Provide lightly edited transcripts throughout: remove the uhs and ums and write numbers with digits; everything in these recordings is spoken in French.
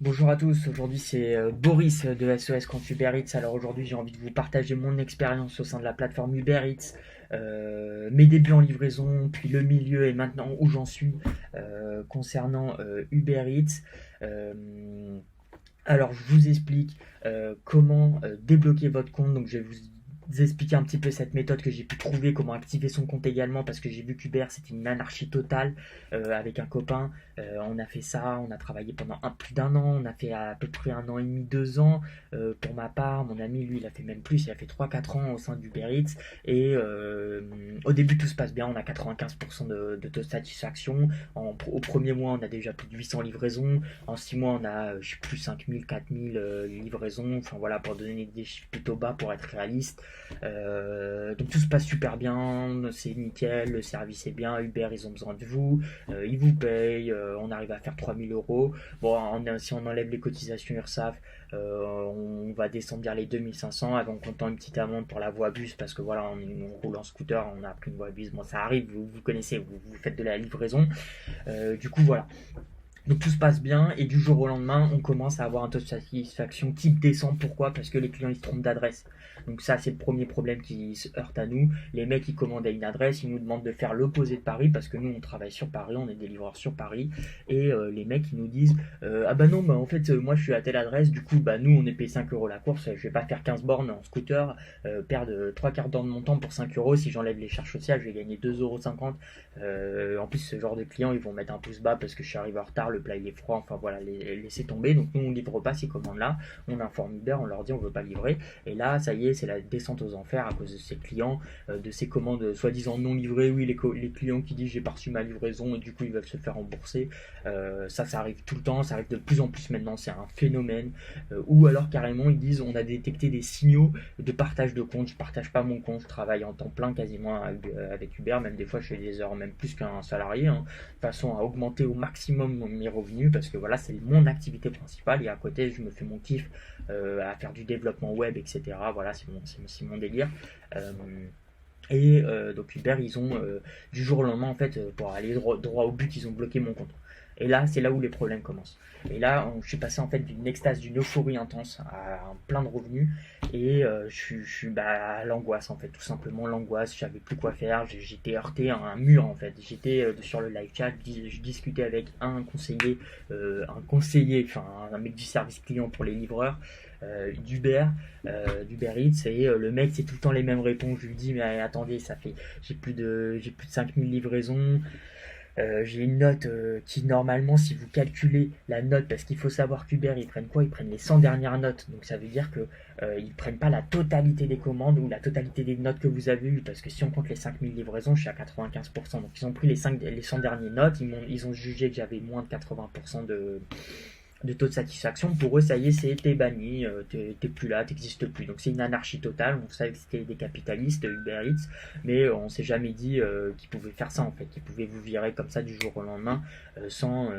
Bonjour à tous, aujourd'hui c'est Boris de SOS contre Uber Eats. Alors aujourd'hui j'ai envie de vous partager mon expérience au sein de la plateforme Uber Eats, mes débuts en livraison, puis le milieu et maintenant où j'en suis concernant Uber Eats. Euh, alors je vous explique comment débloquer votre compte. Donc je vais vous expliquer un petit peu cette méthode que j'ai pu trouver, comment activer son compte également, parce que j'ai vu qu'Uber c'était une anarchie totale avec un copain. On a fait ça, on a travaillé pendant plus d'un an, on a fait à peu près un an et demi, 2 ans. Pour ma part, mon ami lui il a fait même plus, il a fait 3 4 ans au sein d'Uber Eats. Et au début tout se passe bien, on a 95% de taux de satisfaction. Au premier mois on a déjà plus de 800 livraisons, en 6 mois on a je sais plus 5000, 4000 livraisons, enfin voilà, pour donner des chiffres plutôt bas pour être réaliste. Donc tout se passe super bien, c'est nickel, le service est bien, Uber ils ont besoin de vous, ils vous payent, on arrive à faire 3000 euros. Bon, si on enlève les cotisations URSSAF, on va descendre vers les 2500 avant comptant une petite amende pour la voie bus parce que voilà, on roule en scooter, on a pris une voie bus, bon ça arrive, vous connaissez, vous faites de la livraison. Du coup voilà, donc tout se passe bien et du jour au lendemain, on commence à avoir un taux de satisfaction qui descend. Pourquoi? Parce que les clients ils se trompent d'adresse. Donc ça c'est le premier problème qui se heurte à nous. Les mecs ils commandent à une adresse, ils nous demandent de faire l'opposé de Paris parce que nous on travaille sur Paris, on est des livreurs sur Paris. Et les mecs ils nous disent ah bah non bah en fait moi je suis à telle adresse, du coup bah nous on est payé 5 euros la course, je vais pas faire 15 bornes en scooter, perdre 3 quarts d'heure de mon temps pour 5 euros. Si j'enlève les charges sociales je vais gagner 2,50 €. En plus ce genre de clients ils vont mettre un pouce bas parce que je suis arrivé en retard, le plat il est froid, enfin voilà, laisser tomber. Donc nous on livre pas ces commandes là, on informe Uber, on leur dit on veut pas livrer. Et là ça y est, c'est la descente aux enfers à cause de ces clients, de ces commandes soi-disant non livrées. Oui, les clients qui disent j'ai pas reçu ma livraison et du coup ils veulent se faire rembourser. Ça arrive tout le temps, ça arrive de plus en plus maintenant, c'est un phénomène. Ou alors carrément ils disent on a détecté des signaux de partage de compte. Je partage pas mon compte, je travaille en temps plein quasiment avec Uber, même des fois je fais des heures même plus qu'un salarié, hein, de façon à augmenter au maximum mes revenus parce que voilà, c'est mon activité principale et à côté je me fais mon kiff à faire du développement web, etc. Voilà, c'est mon délire. Euh, donc Uber, ils ont du jour au lendemain, en fait, pour aller droit au but, ils ont bloqué mon compte. Et là, c'est là où les problèmes commencent. Et là, je suis passé en fait d'une extase, d'une euphorie intense à un plein de revenus. Et je suis à l'angoisse en fait, tout simplement l'angoisse. J'avais plus quoi faire. J'étais heurté à un mur en fait. J'étais sur le live chat, je discutais avec enfin un mec du service client pour les livreurs. D'Uber Eats, et le mec c'est tout le temps les mêmes réponses. Je lui dis mais attendez, ça fait j'ai plus de 5000 livraisons. J'ai une note qui normalement, si vous calculez la note, parce qu'il faut savoir qu'Uber ils prennent quoi? Ils prennent les 100 dernières notes. Donc ça veut dire que ils prennent pas la totalité des commandes ou la totalité des notes que vous avez eues, parce que si on compte les 5000 livraisons, je suis à 95%. Donc ils ont pris les 100 dernières notes, ils ont jugé que j'avais moins de 80% de taux de satisfaction. Pour eux, ça y est, t'es banni, t'es plus là, t'existes plus. Donc c'est une anarchie totale. On savait que c'était des capitalistes, Uber Eats, mais on s'est jamais dit qu'ils pouvaient faire ça en fait, qu'ils pouvaient vous virer comme ça du jour au lendemain, sans,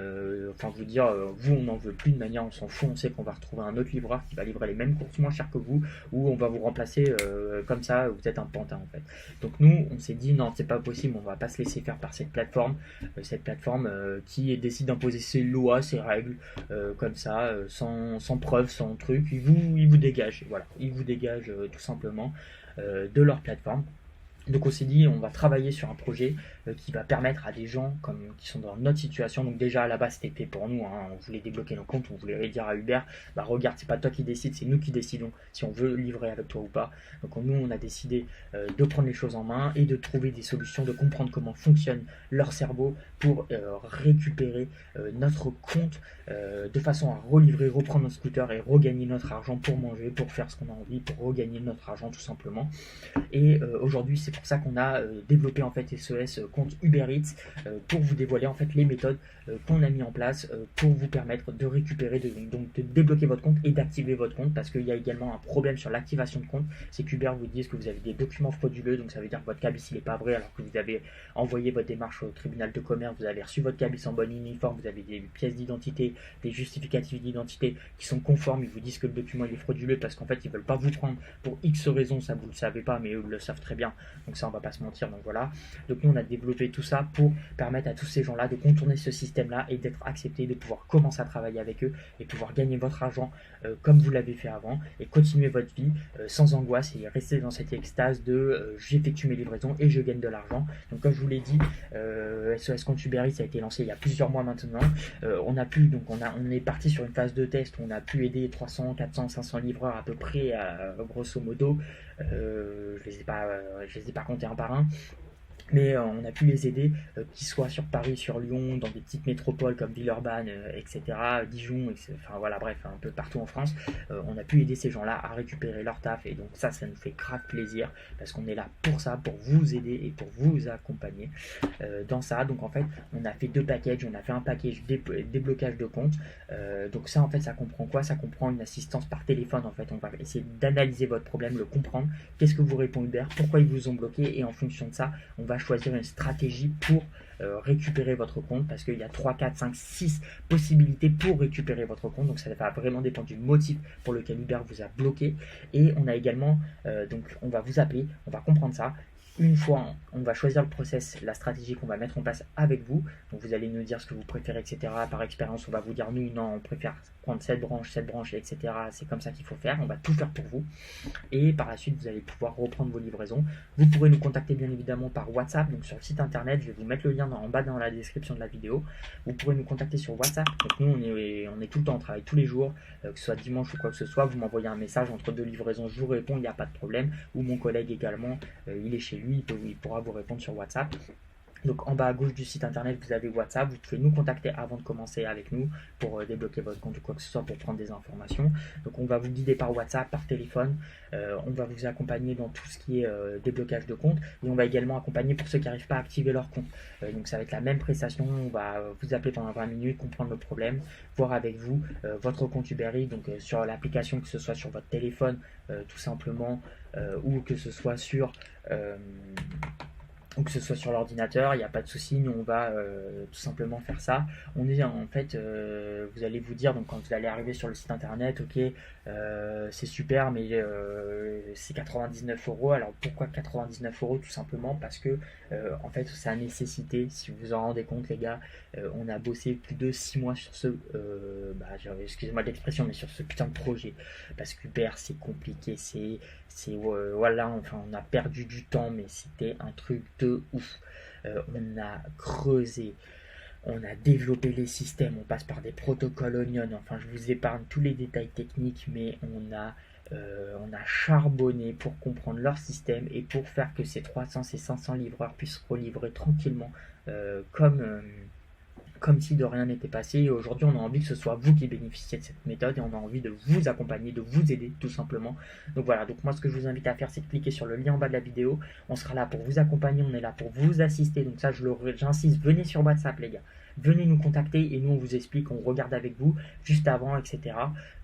enfin vous dire, vous on n'en veut plus, de manière on s'en fout, on sait qu'on va retrouver un autre livreur qui va livrer les mêmes courses moins cher que vous, ou on va vous remplacer comme ça, vous êtes un pantin en fait. Donc nous, on s'est dit non, c'est pas possible, on va pas se laisser faire par cette plateforme, qui décide d'imposer ses lois, ses règles, comme ça, sans preuve, sans truc. Ils vous dégagent, voilà, ils vous dégagent tout simplement de leur plateforme. Donc on s'est dit on va travailler sur un projet qui va permettre à des gens qui sont dans notre situation. Donc déjà à la base c'était fait pour nous, hein, on voulait débloquer nos comptes, on voulait dire à Uber bah regarde, c'est pas toi qui décide, c'est nous qui décidons si on veut livrer avec toi ou pas. Donc nous on a décidé de prendre les choses en main et de trouver des solutions, de comprendre comment fonctionne leur cerveau pour récupérer notre compte de façon à relivrer, reprendre notre scooter et regagner notre argent pour manger, pour faire ce qu'on a envie, pour regagner notre argent tout simplement. Et aujourd'hui c'est pour ça qu'on a développé en fait SOS compte Uber Eats, pour vous dévoiler en fait les méthodes qu'on a mis en place pour vous permettre de récupérer, donc de débloquer votre compte et d'activer votre compte, parce qu'il y a également un problème sur l'activation de compte, c'est qu'Uber vous dit que vous avez des documents frauduleux. Donc ça veut dire que votre cabis il n'est pas vrai alors que vous avez envoyé votre démarche au tribunal de commerce, vous avez reçu votre cabis en bonne uniforme, vous avez des pièces d'identité, des justificatifs d'identité qui sont conformes. Ils vous disent que le document il est frauduleux parce qu'en fait ils veulent pas vous prendre pour X raisons, ça vous le savez pas mais eux le savent très bien. Donc ça, on va pas se mentir. Donc voilà. Donc nous, on a développé tout ça pour permettre à tous ces gens-là de contourner ce système-là et d'être acceptés, de pouvoir commencer à travailler avec eux et pouvoir gagner votre argent comme vous l'avez fait avant et continuer votre vie sans angoisse et rester dans cette extase de j'effectue mes livraisons et je gagne de l'argent. Donc comme je vous l'ai dit, SOS Compte Uber Eats a été lancé il y a plusieurs mois maintenant. On est parti sur une phase de test où on a pu aider 300, 400, 500 livreurs à peu près, grosso modo. Je les ai pas comptés un par un. Mais on a pu les aider, qu'ils soient sur Paris, sur Lyon, dans des petites métropoles comme Villeurbanne, etc., Dijon, enfin voilà, bref, un peu partout en France. On a pu aider ces gens-là à récupérer leur taf et donc ça nous fait grave plaisir parce qu'on est là pour ça, pour vous aider et pour vous accompagner dans ça. Donc en fait, on a fait 2 packages, on a fait un package déblocage de compte. Donc ça en fait, ça comprend quoi? Ça comprend une assistance par téléphone en fait. On va essayer d'analyser votre problème, le comprendre. Qu'est-ce que vous répond Uber? Pourquoi ils vous ont bloqué? Et en fonction de ça, on va choisir une stratégie pour récupérer votre compte parce qu'il y a 3, 4, 5, 6 possibilités pour récupérer votre compte. Donc ça va vraiment dépendre du motif pour lequel Uber vous a bloqué. Et on a également, donc on va vous appeler, on va comprendre ça. Une fois, on va choisir le process, la stratégie qu'on va mettre en place avec vous. Donc vous allez nous dire ce que vous préférez, etc. Par expérience, on va vous dire nous, non, on préfère prendre cette branche, etc. C'est comme ça qu'il faut faire. On va tout faire pour vous. Et par la suite, vous allez pouvoir reprendre vos livraisons. Vous pourrez nous contacter bien évidemment par WhatsApp, donc sur le site internet. Je vais vous mettre le lien en bas dans la description de la vidéo. Vous pourrez nous contacter sur WhatsApp. Donc nous, on est tout le temps, on travaille tous les jours, que ce soit dimanche ou quoi que ce soit. Vous m'envoyez un message entre 2 livraisons, je vous réponds, il n'y a pas de problème. Ou mon collègue également, il est chez lui, il pourra vous répondre sur WhatsApp. Donc en bas à gauche du site internet, vous avez WhatsApp. Vous pouvez nous contacter avant de commencer avec nous pour débloquer votre compte ou quoi que ce soit pour prendre des informations. Donc on va vous guider par WhatsApp, par téléphone. On va vous accompagner dans tout ce qui est déblocage de compte. Et on va également accompagner pour ceux qui n'arrivent pas à activer leur compte. Donc ça va être la même prestation. On va vous appeler pendant 20 minutes, comprendre le problème, voir avec vous votre compte Uber Eats. Donc sur l'application, que ce soit sur votre téléphone tout simplement, ou que ce soit sur... ou que ce soit sur l'ordinateur, il n'y a pas de souci, nous on va tout simplement faire ça. On est en fait, vous allez vous dire, donc quand vous allez arriver sur le site internet, ok, c'est super, mais c'est 99 euros. Alors pourquoi 99 euros? Tout simplement parce que en fait c'est à nécessité. Si vous vous en rendez compte les gars, on a bossé plus de 6 mois sur ce, excusez-moi de l'expression, mais sur ce putain de projet. Parce qu'Uber c'est compliqué, voilà, enfin on a perdu du temps, mais c'était un truc de ouf. On a creusé, on a développé les systèmes, on passe par des protocoles Onion, enfin je vous épargne tous les détails techniques, mais on a charbonné pour comprendre leur système et pour faire que ces 300, ces 500 livreurs puissent relivrer tranquillement comme si de rien n'était passé. Et aujourd'hui, on a envie que ce soit vous qui bénéficiez de cette méthode et on a envie de vous accompagner, de vous aider tout simplement. Donc voilà, donc moi ce que je vous invite à faire, c'est de cliquer sur le lien en bas de la vidéo. On sera là pour vous accompagner, on est là pour vous assister. Donc ça, j'insiste, venez sur WhatsApp les gars. Venez nous contacter et nous on vous explique, on regarde avec vous juste avant, etc.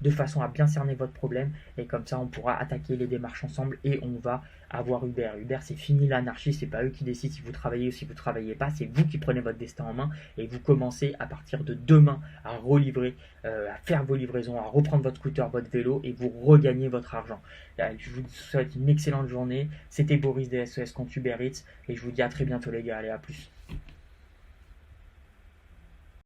De façon à bien cerner votre problème et comme ça on pourra attaquer les démarches ensemble et on va avoir Uber. Uber c'est fini l'anarchie, c'est pas eux qui décident si vous travaillez ou si vous travaillez pas, c'est vous qui prenez votre destin en main et vous commencez à partir de demain à relivrer, à faire vos livraisons, à reprendre votre scooter, votre vélo et vous regagnez votre argent. Je vous souhaite une excellente journée. C'était Boris des SOS Compte Uber Eats et je vous dis à très bientôt les gars, allez à plus.